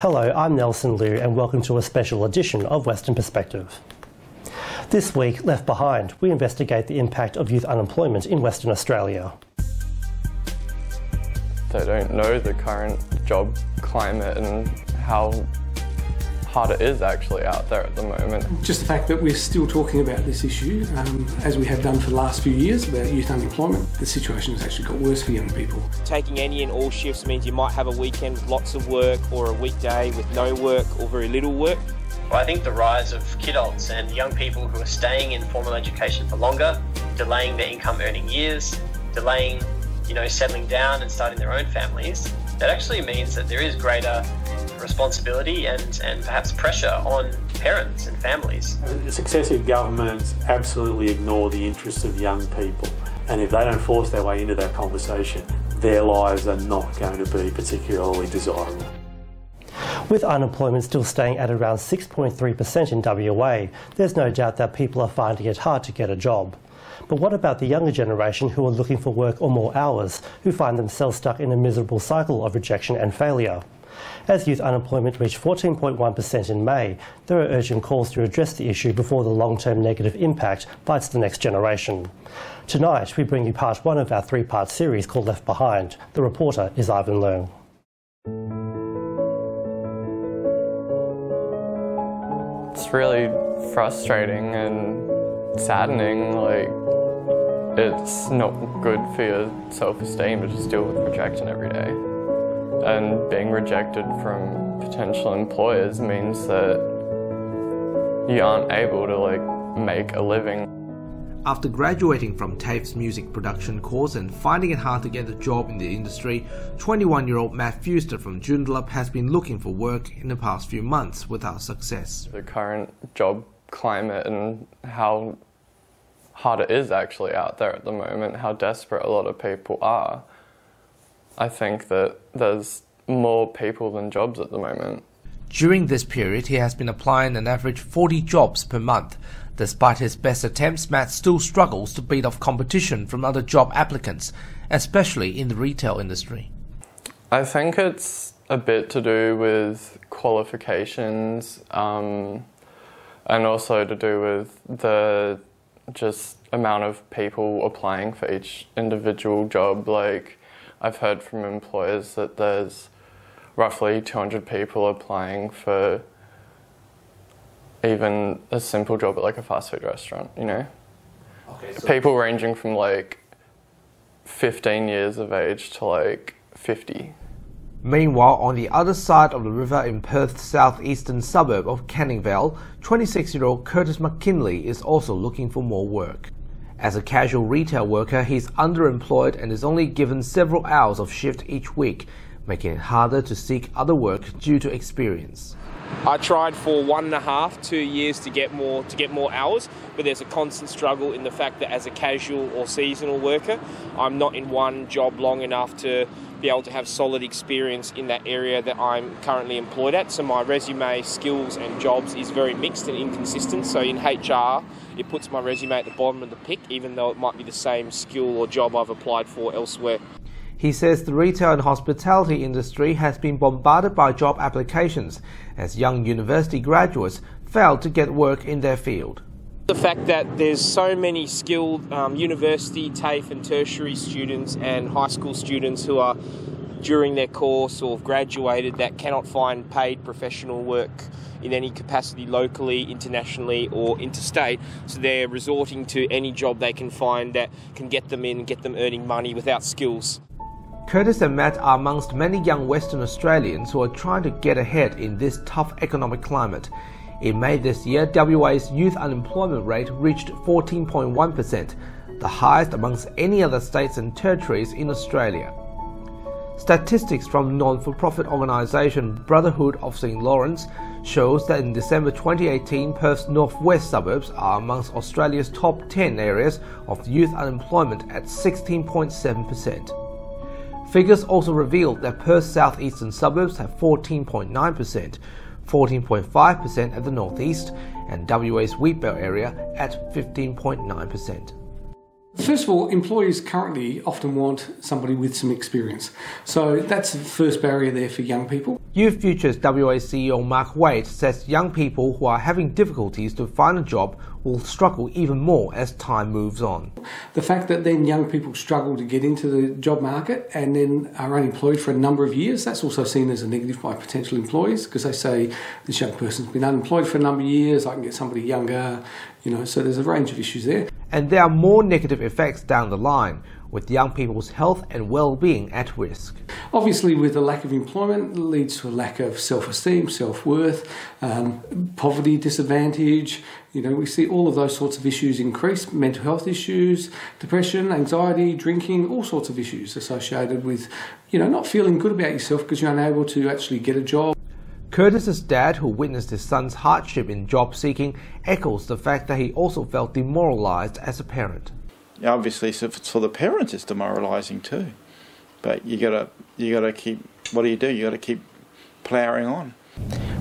Hello, I'm Nelson Liu and welcome to a special edition of Western Perspective. This week, Left Behind, we investigate the impact of youth unemployment in Western Australia. They don't know the current job climate and how hard it is actually out there at the moment. Just the fact that we're still talking about this issue, as we have done for the last few years, about youth unemployment, the situation has actually got worse for young people. Taking any and all shifts means you might have a weekend with lots of work or a weekday with no work or very little work. Well, I think the rise of kidults and young people who are staying in formal education for longer, delaying their income earning years, delaying, settling down and starting their own families, that actually means that there is greater responsibility and perhaps pressure on parents and families. Successive governments absolutely ignore the interests of young people, and if they don't force their way into that conversation, their lives are not going to be particularly desirable. With unemployment still staying at around 6.3% in WA, there's no doubt that people are finding it hard to get a job. But what about the younger generation who are looking for work or more hours, who find themselves stuck in a miserable cycle of rejection and failure? As youth unemployment reached 14.1% in May, there are urgent calls to address the issue before the long-term negative impact bites the next generation. Tonight, we bring you part one of our three-part series called Left Behind. The reporter is Ivan Leung. It's really frustrating and saddening. It's not good for your self-esteem to just deal with rejection every day. And being rejected from potential employers means that you aren't able to make a living. After graduating from TAFE's music production course and finding it hard to get a job in the industry, 21-year-old Matt Fuster from Joondalup has been looking for work in the past few months without success. The current job climate and how hard it is actually out there at the moment, how desperate a lot of people are. I think that there's more people than jobs at the moment. During this period, he has been applying an average 40 jobs per month. Despite his best attempts, Matt still struggles to beat off competition from other job applicants, especially in the retail industry. I think it's a bit to do with qualifications and also to do with the just amount of people applying for each individual job. I've heard from employers that there's roughly 200 people applying for even a simple job at a fast food restaurant, Okay, so people ranging from 15 years of age to 50. Meanwhile, on the other side of the river in Perth's southeastern suburb of Canning Vale, 26-year-old Curtis McKinley is also looking for more work. As a casual retail worker, he's underemployed and is only given several hours of shift each week, making it harder to seek other work due to experience. I tried for 1.5, 2 years to get more hours, but there's a constant struggle in the fact that as a casual or seasonal worker, I'm not in one job long enough to be able to have solid experience in that area that I'm currently employed at. So my resume, skills and jobs is very mixed and inconsistent. So in HR, it puts my resume at the bottom of the pick, even though it might be the same skill or job I've applied for elsewhere. He says the retail and hospitality industry has been bombarded by job applications as young university graduates fail to get work in their field. The fact that there's so many skilled university, TAFE and tertiary students and high school students who are during their course or have graduated that cannot find paid professional work in any capacity locally, internationally or interstate, so they're resorting to any job they can find that can get them in and get them earning money without skills. Curtis and Matt are amongst many young Western Australians who are trying to get ahead in this tough economic climate. In May this year, WA's youth unemployment rate reached 14.1%, the highest amongst any other states and territories in Australia. Statistics from non-for-profit organisation Brotherhood of St Lawrence shows that in December 2018, Perth's northwest suburbs are amongst Australia's top 10 areas of youth unemployment at 16.7%. Figures also revealed that Perth's southeastern suburbs have 14.9%, 14.5% at the northeast, and WA's Wheatbelt area at 15.9%. First of all, employees currently often want somebody with some experience. So that's the first barrier there for young people. Youth Futures WA CEO Mark Wade says young people who are having difficulties to find a job will struggle even more as time moves on. The fact that then young people struggle to get into the job market and then are unemployed for a number of years, that's also seen as a negative by potential employees, because they say this young person's been unemployed for a number of years, I can get somebody younger, so there's a range of issues there. And there are more negative effects down the line, with young people's health and well-being at risk. Obviously, with a lack of employment, it leads to a lack of self-esteem, self-worth, poverty, disadvantage. We see all of those sorts of issues increase, mental health issues, depression, anxiety, drinking, all sorts of issues associated with, not feeling good about yourself because you're unable to actually get a job. Curtis's dad, who witnessed his son's hardship in job seeking, echoes the fact that he also felt demoralised as a parent. Obviously, if it's for the parents, it's demoralising too. But you gotta keep. What do? You got to keep ploughing on.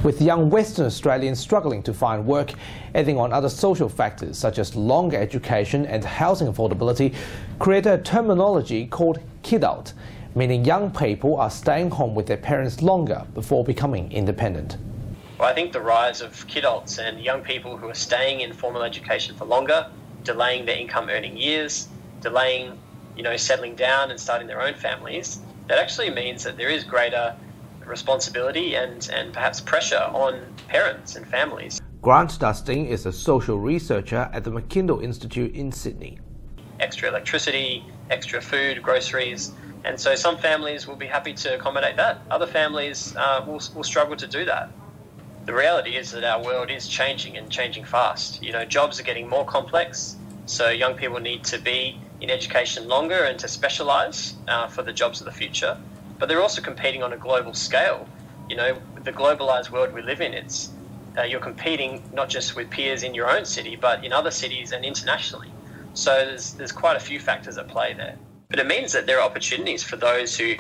With young Western Australians struggling to find work, adding on other social factors such as longer education and housing affordability, created a terminology called kid out, meaning young people are staying home with their parents longer before becoming independent. Well, I think the rise of kidults and young people who are staying in formal education for longer, delaying their income earning years, delaying, settling down and starting their own families, that actually means that there is greater responsibility and perhaps pressure on parents and families. Grant Dusting is a social researcher at the McKindle Institute in Sydney. Extra electricity, extra food, groceries, and so some families will be happy to accommodate that. Other families will struggle to do that. The reality is that our world is changing and changing fast. Jobs are getting more complex, so young people need to be in education longer and to specialise for the jobs of the future. But they're also competing on a global scale. The globalised world we live in, you're competing not just with peers in your own city, but in other cities and internationally. So there's quite a few factors at play there. But it means that there are opportunities for those who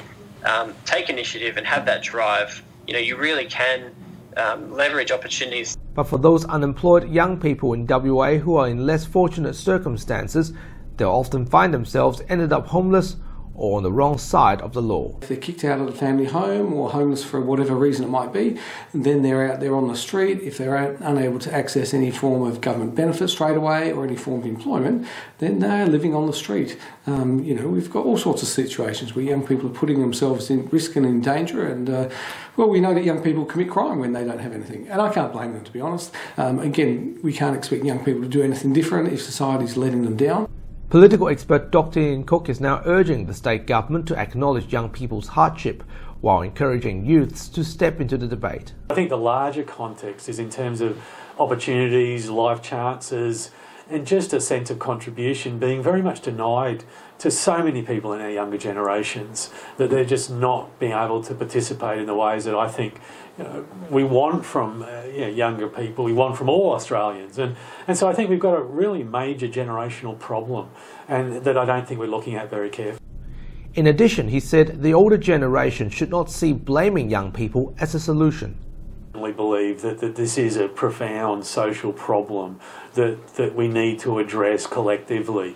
take initiative and have that drive. You really can leverage opportunities. But for those unemployed young people in WA who are in less fortunate circumstances, they'll often find themselves ended up homeless or on the wrong side of the law. If they're kicked out of the family home or homeless for whatever reason it might be, then they're out there on the street. If they're unable to access any form of government benefit straight away or any form of employment, then they're living on the street. We've got all sorts of situations where young people are putting themselves in risk and in danger, and we know that young people commit crime when they don't have anything, and I can't blame them, to be honest. Again, we can't expect young people to do anything different if society's letting them down. Political expert Dr. Ian Cook is now urging the state government to acknowledge young people's hardship while encouraging youths to step into the debate. I think the larger context is in terms of opportunities, life chances, and just a sense of contribution being very much denied to so many people in our younger generations, that they're just not being able to participate in the ways that I think we want from younger people, we want from all Australians. And so I think we've got a really major generational problem, and that I don't think we're looking at very carefully. In addition, he said the older generation should not see blaming young people as a solution. We believe that this is a profound social problem that we need to address collectively.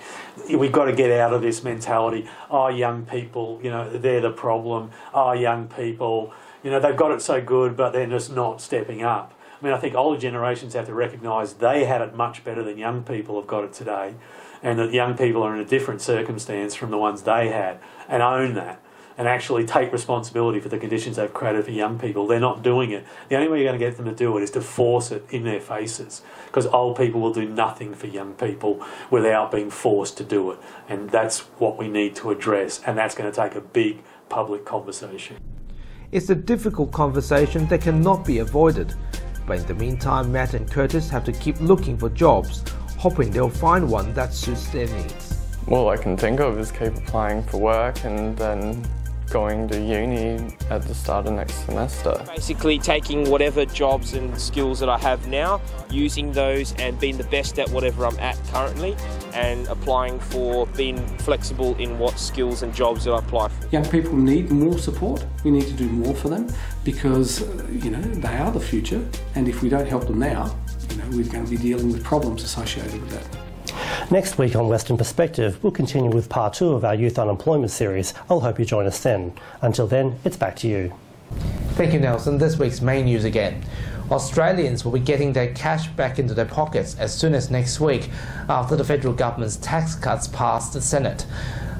We've got to get out of this mentality, young people, they're the problem, young people, they've got it so good but they're just not stepping up. I think older generations have to recognise they had it much better than young people have got it today, and that young people are in a different circumstance from the ones they had, and own that. And actually take responsibility for the conditions they've created for young people. They're not doing it. The only way you're going to get them to do it is to force it in their faces, because old people will do nothing for young people without being forced to do it. And that's what we need to address, and that's going to take a big public conversation. It's a difficult conversation that cannot be avoided. But in the meantime, Matt and Curtis have to keep looking for jobs, hoping they'll find one that suits their needs. All I can think of is keep applying for work and then going to uni at the start of next semester. Basically taking whatever jobs and skills that I have now, using those and being the best at whatever I'm at currently, and applying for being flexible in what skills and jobs that I apply for. Young people need more support. We need to do more for them because, they are the future, and if we don't help them now, we're going to be dealing with problems associated with that. Next week on Western Perspective, we'll continue with part 2 of our youth unemployment series. I'll hope you join us then. Until then, it's back to you. Thank you, Nelson. This week's main news again. Australians will be getting their cash back into their pockets as soon as next week after the federal government's tax cuts pass the Senate.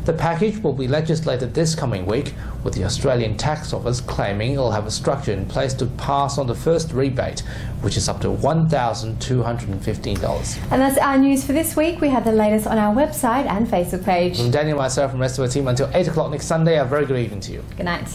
The package will be legislated this coming week, with the Australian Tax Office claiming it will have a structure in place to pass on the first rebate, which is up to $1,215. And that's our news for this week. We have the latest on our website and Facebook page. From Daniel, myself, and the rest of our team, until 8 o'clock next Sunday, a very good evening to you. Good night.